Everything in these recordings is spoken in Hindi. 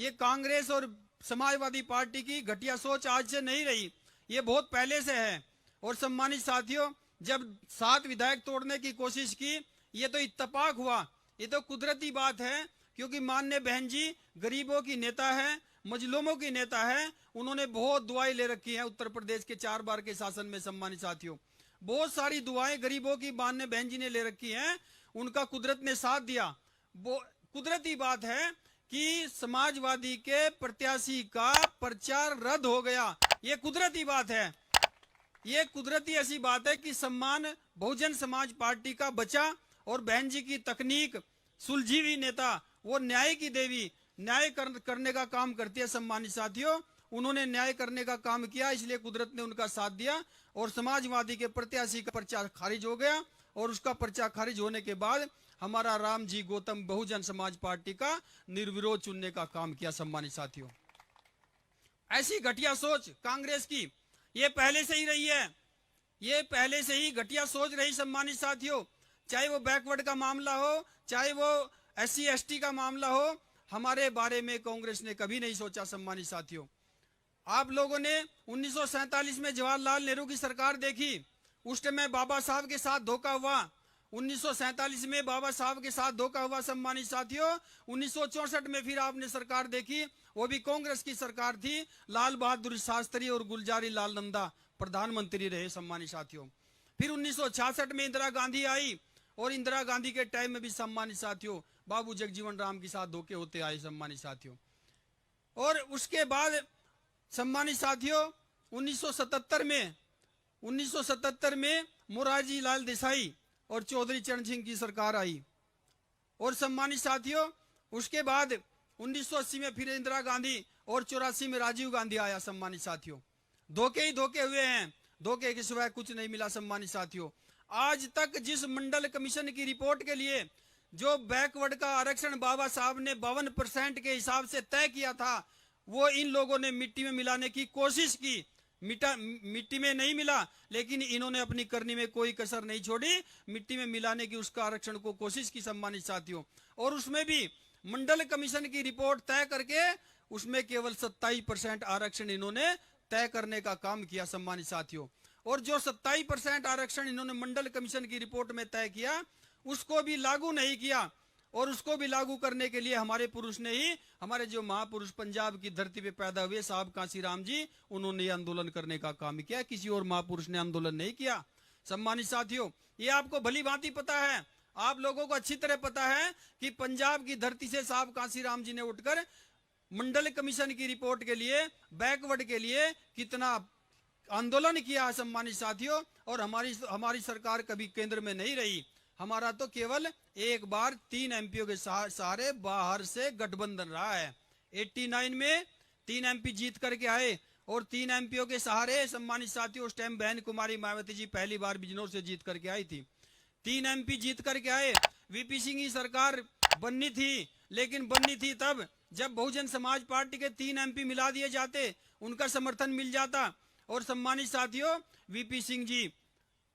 ये कांग्रेस और समाजवादी पार्टी की घटिया सोच आज से नहीं रही, ये बहुत पहले से है। और सम्मानित साथियों, जब 7 विधायक तोड़ने की कोशिश की, ये तो इत्तेफाक हुआ, ये तो कुदरती बात है, क्योंकि माननीय बहन जी गरीबों की नेता है, मजलूमों की नेता है। उन्होंने बहुत दुआएं ले रखी हैं उत्तर प्रदेश के 4 बार के शासन में। सम्मानित साथियों, बहुत सारी दुआएं गरीबों की माननीय बहन जी ने ले रखी हैं, उनका कुदरत ने साथ दिया। वो कुदरती बात है कि समाजवादी के प्रत्याशी का प्रचार रद्द हो गया, ये कुदरती बात है। ये कुदरती ऐसी बात है कि सम्मान बहुजन समाज पार्टी का बचा, और बहन जी की तकनीक, सुलझी हुई नेता, वो न्याय की देवी, न्याय करने का काम करती है। सम्मानित साथियों, उन्होंने न्याय करने का काम किया, इसलिए कुदरत ने उनका साथ दिया और समाजवादी के प्रत्याशी का पर्चा खारिज हो गया। और उसका पर्चा खारिज होने के बाद हमारा राम जी गौतम बहुजन समाज पार्टी का निर्विरोध चुनने का काम किया। सम्मानित साथियों, ऐसी घटिया सोच कांग्रेस की ये पहले से ही रही है, ये पहले से ही घटिया सोच रही। सम्मानित साथियों, चाहे वो बैकवर्ड का मामला हो, चाहे वो SC ST का मामला हो, हमारे बारे में कांग्रेस ने कभी नहीं सोचा। सम्मानित साथियों, आप लोगों ने 1947 में जवाहरलाल नेहरू की सरकार देखी, उस टाइम में बाबा साहब के साथ धोखा हुआ। 1947 में बाबा साहब के साथ धोखा हुआ। सम्मानित साथियों, 1964 में फिर आपने सरकार देखी, वो भी कांग्रेस की सरकार थी, लाल बहादुर शास्त्री और गुलजारी लाल नंदा प्रधानमंत्री रहे। सम्मानित साथियों, फिर 1966 में इंदिरा गांधी आई, और इंदिरा गांधी के टाइम में भी सम्मानित साथियों बाबू जगजीवन राम के साथ धोखे होते आए। सम्मानित साथियों, और उसके बाद सम्मानित साथियों 1977 में मोरारजी लाल देसाई और चौधरी चरण सिंह की सरकार आई। और सम्मानित साथियों, उसके बाद 1980 में फिर इंदिरा गांधी, और 84 में राजीव गांधी आया। सम्मानित साथियों, धोखे ही धोखे हुए हैं, धोखे के सिवाय कुछ नहीं मिला। सम्मानित साथियों, आज तक जिस मंडल कमीशन की रिपोर्ट के लिए जो बैकवर्ड का आरक्षण बाबा साहब ने 52% के हिसाब से तय किया था, वो इन लोगों ने मिट्टी में मिलाने की कोशिश की। मिट्टी में नहीं मिला, लेकिन इन्होंने अपनी करनी में कोई कसर नहीं छोड़ी, मिट्टी में मिलाने की उसका आरक्षण को कोशिश की। सम्मानित साथियों, और उसमें भी मंडल कमीशन की रिपोर्ट तय करके उसमें केवल 27% आरक्षण इन्होंने तय करने का काम किया। सम्मानित साथियों, और जो 27% आरक्षण इन्होंने मंडल कमीशन की रिपोर्ट में तय किया, उसको भी लागू नहीं किया। और उसको भी लागू करने के लिए हमारे पुरुष ने ही, हमारे जो महापुरुष पंजाब की धरती पे पैदा हुए साहब कांसीराम जी, उन्होंने आंदोलन करने का काम किया, किसी और महापुरुष ने आंदोलन नहीं किया। सम्मानित साथियों, ये आपको भली भांति पता है, आप लोगों को अच्छी तरह पता है कि पंजाब की धरती से साहब कांसीराम जी ने उठकर मंडल कमीशन की रिपोर्ट के लिए, बैकवर्ड के लिए कितना आंदोलन किया। सम्मानित साथियों, और हमारी सरकार कभी केंद्र में नहीं रही, हमारा तो केवल एक बार 3 MPओं के सहारे बाहर से गठबंधन रहा है। 89 में 3 MP जीत करके आए, और 3 MPओं के सहारे सम्मानित साथियों उस टाइम बहन कुमारी मायावती जी पहली बार बिजनौर से जीत करके आई थी। 3 MP जीत करके आए। VP सिंह की सरकार बननी थी, लेकिन बननी थी तब जब बहुजन समाज पार्टी के 3 MP मिला दिए जाते, उनका समर्थन मिल जाता। और सम्मानित साथियों, VP सिंह जी,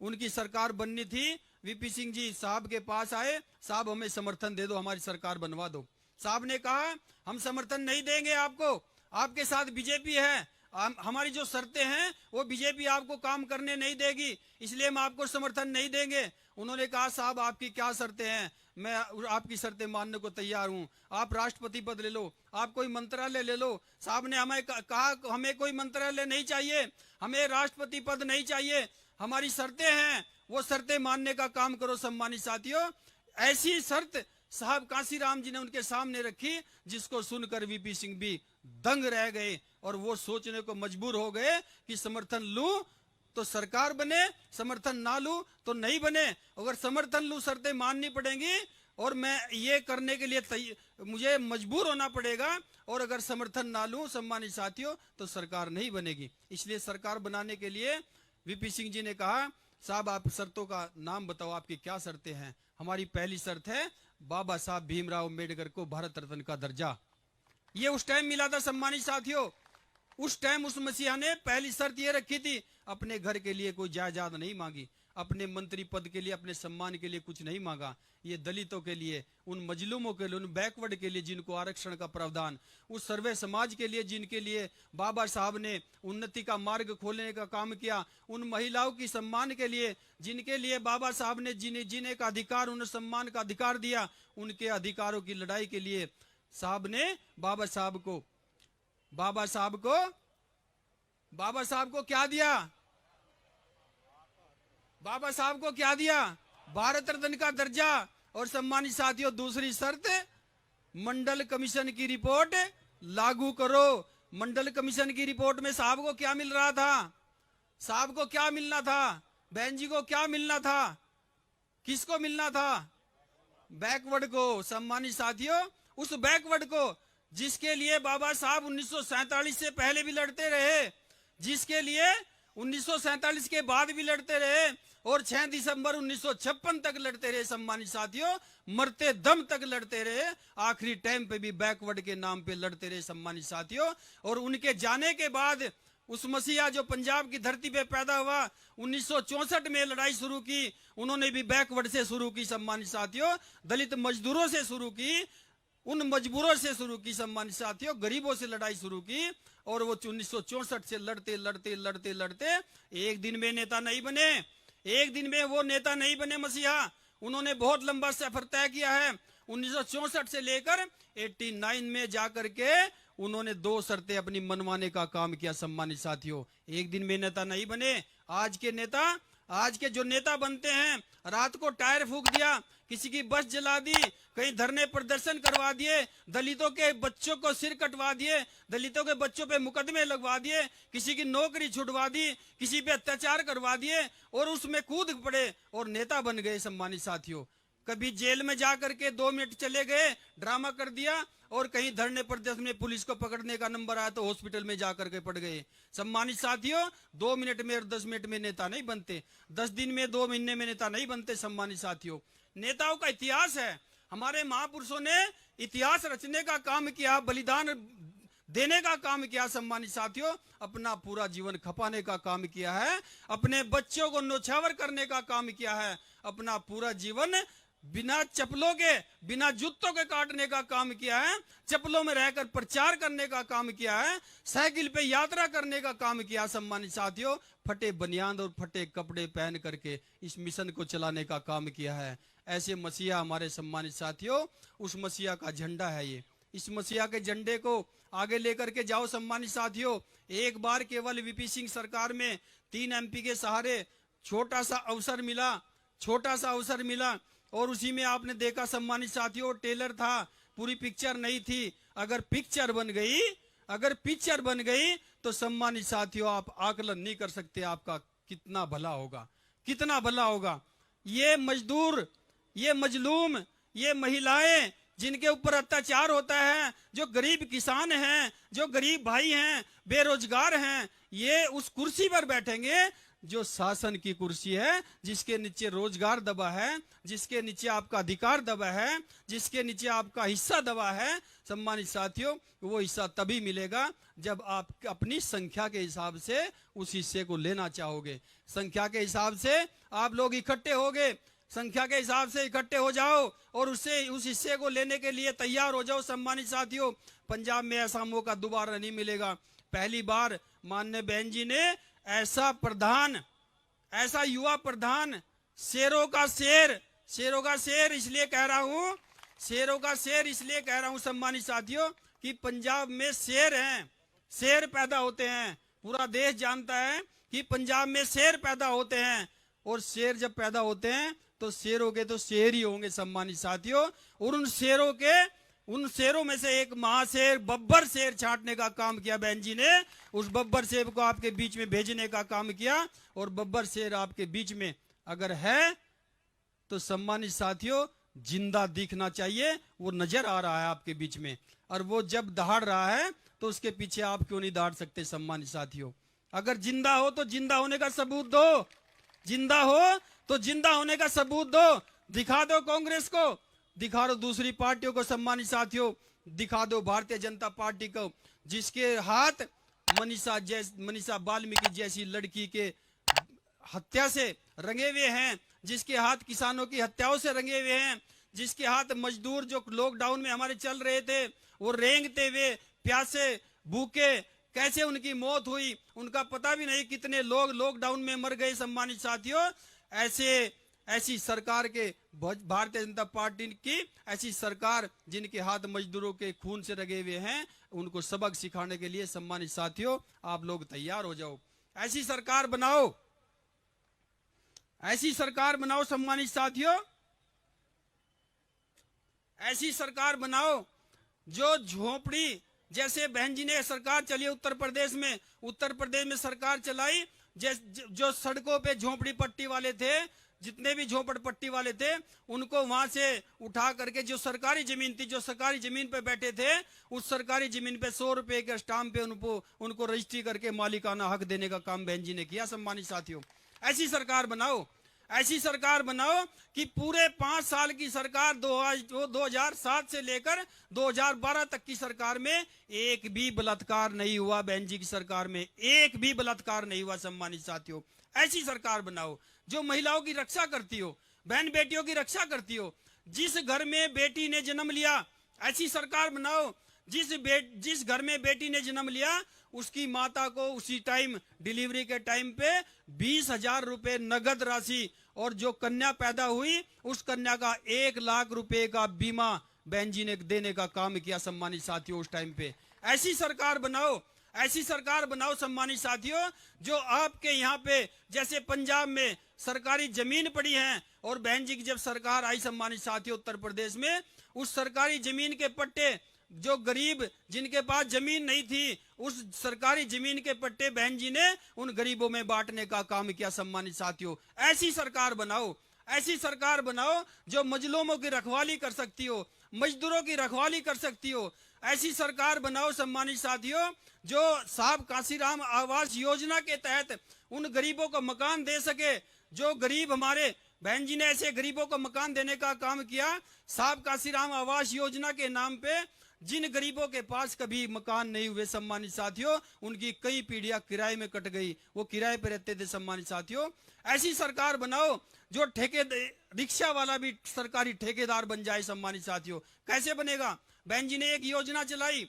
उनकी सरकार बननी थी, VP सिंह जी साहब के पास आए, साहब हमें समर्थन दे दो, हमारी सरकार बनवा दो। साहब ने कहा हम समर्थन नहीं देंगे आपको, आपके साथ बीजेपी है, हमारी जो शर्तें हैं वो बीजेपी आपको काम करने नहीं देगी, इसलिए हम आपको समर्थन नहीं देंगे। उन्होंने कहा साहब आपकी क्या शर्तें हैं, मैं आपकी शर्तें मानने को तैयार हूं, आप राष्ट्रपति पद ले लो, आप कोई मंत्रालय ले लो। साहब ने हमें कहा हमें कोई मंत्रालय नहीं चाहिए, हमें राष्ट्रपति पद नहीं चाहिए, हमारी शर्तें हैं, वो शर्तें मानने का काम करो। सम्मानित साथियों, ऐसी शर्त साहब कांसीराम जी ने उनके सामने रखी, जिसको सुनकर VP सिंह भी दंग रह गए, और वो सोचने को मजबूर हो गए कि समर्थन लूं तो सरकार बने, समर्थन ना लूं तो नहीं बने। अगर समर्थन लूं शर्तें माननी पड़ेंगी, और मैं ये करने के लिए मुझे मजबूर होना पड़ेगा, और अगर समर्थन ना लूं सम्मानित साथियों तो सरकार नहीं बनेगी। इसलिए सरकार बनाने के लिए VP सिंह जी ने कहा साहब आप शर्तों का नाम बताओ, आपकी क्या शर्तें हैं। हमारी पहली शर्त है बाबा साहब भीमराव अम्बेडकर को भारत रत्न का दर्जा। ये उस टाइम मिला था। सम्मानित साथियों, उस टाइम उस मसीहा ने पहली शर्त ये रखी थी, अपने घर के लिए कोई जायदाद नहीं मांगी, अपने मंत्री पद के लिए, अपने सम्मान के लिए कुछ नहीं मांगा। ये दलितों के लिए, उन मजलूमों के लिए, उन बैकवर्ड के लिए जिनको आरक्षण का प्रावधान, उस सर्वे समाज के लिए जिनके लिए बाबा साहब ने उन्नति का मार्ग खोलने का काम किया, उन महिलाओं की सम्मान के लिए जिनके लिए बाबा साहब ने जीने का अधिकार, उन्हें सम्मान का अधिकार दिया, उनके अधिकारों की लड़ाई के लिए साहब ने बाबा साहब को क्या दिया? बाबा साहब को क्या दिया? भारत रत्न का दर्जा। और सम्मानित साथियों, दूसरी शर्त, मंडल कमीशन की रिपोर्ट लागू करो। मंडल कमीशन की रिपोर्ट में साहब को क्या मिल रहा था? साहब को क्या मिलना था? बहन जी को क्या मिलना था? किसको मिलना था? बैकवर्ड को। सम्मानित साथियों, उस बैकवर्ड को जिसके लिए बाबा साहब 1947 से पहले भी लड़ते रहे, जिसके लिए 1947 के बाद भी लड़ते रहे और 6 दिसंबर 1956 तक लड़ते रहे। सम्मानित साथियों, मरते दम तक लड़ते रहे, आखिरी टाइम पे भी बैकवर्ड के नाम पे लड़ते रहे। सम्मानित साथियों, और उनके जाने के बाद उस मसीहा जो पंजाब की धरती पे पैदा हुआ, 1964 में लड़ाई शुरू की, उन्होंने भी बैकवर्ड से शुरू की। सम्मानित साथियों, दलित मजदूरों से शुरू की, उन मजबूरों से शुरू की। सम्मानित साथियों, गरीबों से लड़ाई शुरू की और वो 1964 से लड़ते लड़ते लड़ते लड़ते एक दिन में नेता नहीं बने। एक दिन में वो नेता नहीं बने मसीहा। उन्होंने बहुत लंबा सफर तय किया है। 1964 से लेकर 89 में जाकर के उन्होंने 2 शर्तें अपनी मनवाने का काम किया। सम्मानित साथियों, एक दिन में नेता नहीं बने। आज के जो नेता बनते हैं, रात को टायर फूंक दिया, किसी की बस जला दी, कहीं धरने प्रदर्शन करवा दिए, दलितों के बच्चों को सिर कटवा दिए, दलितों के बच्चों पे मुकदमे लगवा दिए, किसी की नौकरी छुड़वा दी, किसी पे अत्याचार करवा दिए और उसमें कूद पड़े और नेता बन गए। सम्मानित साथियों, कभी जेल में जाकर के 2 मिनट चले गए, ड्रामा कर दिया, और कहीं धरने प्रदर्शन में पुलिस को पकड़ने का नंबर आया तो हॉस्पिटल में जाकर के पड़ गए। सम्मानित साथियों, 2 मिनट में और 10 मिनट में नेता नहीं बनते, 10 दिन में, 2 महीने में नेता नहीं बनते। सम्मानित साथियों, नेताओं का इतिहास है। हमारे महापुरुषों ने इतिहास रचने का काम किया, बलिदान देने का काम किया। सम्मानित साथियों, अपना पूरा जीवन खपाने का काम किया है, अपने बच्चों को नौछावर करने का काम किया है, अपना पूरा जीवन बिना चप्पलों के, बिना जूतों के काटने का काम किया है, चप्पलों में रहकर प्रचार करने का काम किया है, साइकिल पे यात्रा करने का काम किया। सम्मानित साथियों, फटे बनियान और फटे कपड़े पहन करके इस मिशन को चलाने का काम किया है। ऐसे मसीहा हमारे सम्मानित साथियों, उस मसीहा का झंडा है ये। इस मसीहा के झंडे को आगे लेकर के जाओ। सम्मानित साथियों, एक बार केवल वीपी सिंह सरकार में 3 MP के सहारे छोटा सा अवसर मिला और उसी में आपने देखा सम्मानित साथियों, टेलर था, पूरी पिक्चर नहीं थी। अगर पिक्चर बन गई तो सम्मानित साथियों, आप आकलन नहीं कर सकते आपका कितना भला होगा। ये मजदूर, ये मजलूम, ये महिलाएं जिनके ऊपर अत्याचार होता है, जो गरीब किसान हैं, जो गरीब भाई हैं, बेरोजगार हैं, ये उस कुर्सी पर बैठेंगे जो शासन की कुर्सी है, जिसके नीचे रोजगार दबा है, जिसके नीचे आपका अधिकार दबा है, जिसके नीचे आपका हिस्सा दबा है। सम्मानित साथियों, वो हिस्सा तभी मिलेगा जब आप अपनी संख्या के हिसाब से उस हिस्से को लेना चाहोगे। संख्या के हिसाब से आप लोग इकट्ठे होगे, संख्या के हिसाब से इकट्ठे हो जाओ और उस हिस्से को लेने के लिए तैयार हो जाओ। सम्मानित साथियों, पंजाब में ऐसा मौका दोबारा नहीं मिलेगा। पहली बार माननीय बहन जी ने ऐसा युवा प्रधान, शेरों का शेर इसलिए कह रहा हूं सम्मानित साथियों, कि पंजाब में शेर पैदा होते हैं। पूरा देश जानता है कि पंजाब में शेर पैदा होते हैं, और शेर जब पैदा होते हैं तो शेरों के तो शेर ही होंगे। सम्मानित साथियों, और उन शेरों में से एक महाशेर, बब्बर शेर छांटने का काम किया बहन जी ने। उस बब्बर शेर को आपके बीच में भेजने का काम किया, और बब्बर शेर आपके बीच में अगर है तो सम्मानित साथियों, जिंदा दिखना चाहिए। वो नजर आ रहा है आपके बीच में, और वो जब दहाड़ रहा है तो उसके पीछे आप क्यों नहीं दहाड़ सकते। सम्मानित साथियों, अगर जिंदा हो तो जिंदा होने का सबूत दो, जिंदा हो तो जिंदा होने का सबूत दो। दिखा दो कांग्रेस को, दिखा दो दूसरी पार्टियों को। सम्मानित साथियों, दिखा दो भारतीय जनता पार्टी को, जिसके हाथ मनीषा वाल्मीकि जैसी लड़की के हत्या से रंगे हुए हैं, जिसके हाथ किसानों की हत्याओं से रंगे हुए हैं, जिसके हाथ मजदूर जो लॉकडाउन में हमारे चल रहे थे वो रेंगते हुए प्यासे भूखे कैसे उनकी मौत हुई, उनका पता भी नहीं, कितने लोग लॉकडाउन में मर गए। सम्मानित साथियों, ऐसी सरकार के, भारतीय जनता पार्टी की ऐसी सरकार जिनके हाथ मजदूरों के खून से रगे हुए हैं, उनको सबक सिखाने के लिए सम्मानित साथियों आप लोग तैयार हो जाओ। ऐसी सरकार बनाओ, ऐसी सरकार बनाओ सम्मानित साथियों, ऐसी सरकार बनाओ जो झोपड़ी, जैसे बहन जी ने सरकार चली उत्तर प्रदेश में सरकार चलाई, जो सड़कों पे झोपड़ी पट्टी वाले थे, जितने भी झोपड़पट्टी वाले थे, उनको वहां से उठा करके जो सरकारी जमीन थी, जो सरकारी जमीन पे बैठे थे, उस सरकारी जमीन पे 100 रुपए के स्टाम्प पे उनको रजिस्ट्री करके मालिकाना हक देने का काम बहन जी ने किया। सम्मानित साथियों, ऐसी सरकार बनाओ, ऐसी सरकार बनाओ कि पूरे 5 साल की सरकार 2007 से लेकर 2012 तक की सरकार में एक भी बलात्कार नहीं हुआ। बहन जी की सरकार में एक भी बलात्कार नहीं हुआ। सम्मानित साथियों, ऐसी सरकार बनाओ जो महिलाओं की रक्षा करती हो, बहन बेटियों की रक्षा करती हो। जिस घर में बेटी ने जन्म लिया, ऐसी सरकार बनाओ जिस घर में बेटी ने जन्म लिया उसकी माता को उसी टाइम, डिलीवरी के टाइम पे 20,000 रुपए नगद राशि, और जो कन्या पैदा हुई उस कन्या का 1 लाख रुपए का बीमा बहन जी ने देने का काम किया। सम्मानित साथियों, उस टाइम पे ऐसी सरकार बनाओ, ऐसी सरकार बनाओ सम्मानित साथियों, जो आपके यहाँ पे जैसे पंजाब में सरकारी जमीन पड़ी है, और बहन जी की जब सरकार आई सम्मानित साथियों उत्तर प्रदेश में, उस सरकारी जमीन के पट्टे, जो गरीब जिनके पास जमीन नहीं थी, उस सरकारी जमीन के पट्टे बहन जी ने उन गरीबों में बांटने का काम किया। सम्मानित साथियों, ऐसी सरकार बनाओ, ऐसी सरकार बनाओ जो मजलूमों की रखवाली कर सकती हो, मजदूरों की रखवाली कर सकती हो। ऐसी सरकार बनाओ सम्मानित साथियों जो साहब काशीराम आवास योजना के तहत उन गरीबों को मकान दे सके। जो गरीब हमारे बहन जी ने ऐसे गरीबों को मकान देने का काम किया साहब काशीराम आवास योजना के नाम पे। जिन गरीबों के पास कभी मकान नहीं हुए सम्मानित साथियों, उनकी कई पीढ़ियां किराए में कट गई, वो किराए पे रहते थे। सम्मानित साथियों, ऐसी सरकार बनाओ जो रिक्शा वाला भी सरकारी ठेकेदार बन जाए। सम्मानित साथियों, कैसे बनेगा? बहन जी ने एक योजना चलाई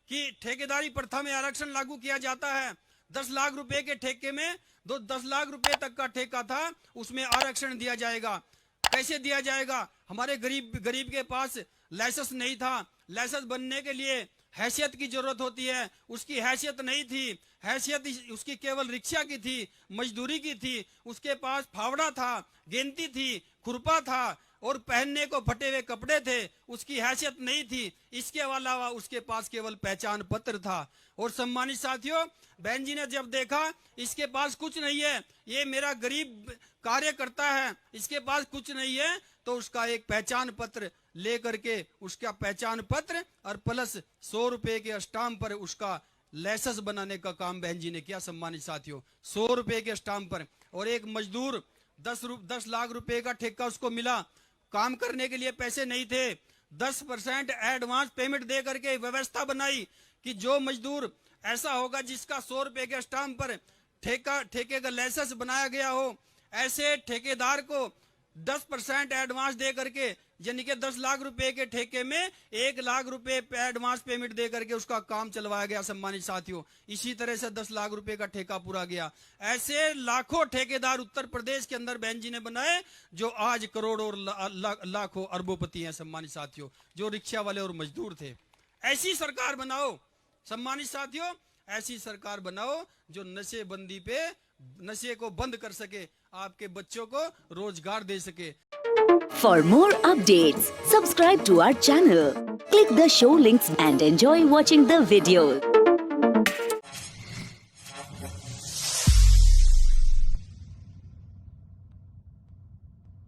कि ठेकेदारी प्रथा में आरक्षण लागू किया जाता है। 10 लाख रुपए के ठेके में 10 लाख रुपए तक का ठेका था, उसमें आरक्षण दिया जाएगा। कैसे दिया जाएगा? हमारे गरीब के पास लाइसेंस नहीं था, लाइसेंस बनने के लिए हैसियत की जरूरत होती है, उसकी हैसियत नहीं थी, हैसियत उसकी केवल रिक्शा की थी, मजदूरी की थी। उसके पास फावड़ा था, गेंती थी, खुरपा था और पहनने को फटे हुए कपड़े थे, उसकी हैसियत नहीं थी। इसके अलावा उसके पास केवल पहचान पत्र था। और सम्मानित साथियों, बहन जी ने जब देखा इसके पास कुछ नहीं है, ये मेरा गरीब कार्य करता है, इसके पास कुछ नहीं है, तो उसका एक पहचान पत्र लेकर के, उसका पहचान पत्र और प्लस 100 रुपए के स्टाम्प पर उसका लाइसेंस बनाने का काम बहन जी ने किया। सम्मानित साथियों, 100 रुपए के स्टाम्प पर। और एक मजदूर 10 लाख रुपए का ठेका उसको मिला, काम करने के लिए पैसे नहीं थे, 10% एडवांस पेमेंट दे करके व्यवस्था बनाई कि जो मजदूर ऐसा होगा जिसका 100 रुपए के स्टाम्प पर ठेके का लाइसेंस बनाया गया हो, ऐसे ठेकेदार को 10% एडवांस दे करके, यानी कि 10 लाख रुपए के ठेके में 1 लाख रुपए एडवांस पेमेंट दे करके उसका काम चलवाया गया। सम्मानित साथियों, इसी तरह से 10 लाख रुपए का ठेका पूरा गया। ऐसे लाखों ठेकेदार उत्तर प्रदेश के अंदर बहन जी ने बनाए, जो आज करोड़ों और लाखों अरबोपति हैं। सम्मानित साथियों, जो रिक्शा वाले और मजदूर थे। ऐसी सरकार बनाओ सम्मानित साथियों, ऐसी सरकार बनाओ जो नशेबंदी पे नशे को बंद कर सके, आपके बच्चों को रोजगार दे सके। For more updates, subscribe to our channel, click the show links and enjoy watching the videos.